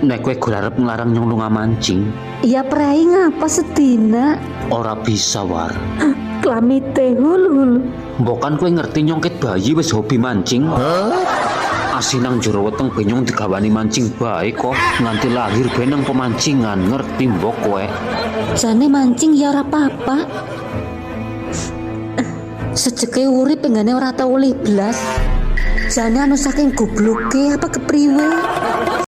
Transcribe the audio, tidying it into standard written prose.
Nek kowe arep nglarang nyong lunga mancing, Ya prei ngapa sedina? ora bisa war. Klamite hul. Mbok kan kowe ngerti nyong ket bayi wis hobi mancing. Asinang jero weteng benyong digawani mancing bae kok nganti lahir benang pemancingan, ngerti mbok kowe. Jane mancing ya ora apa-apa. Sejeke urip penggane ora tau oleh blas. Jane anu saking gobloke apa kepriwe?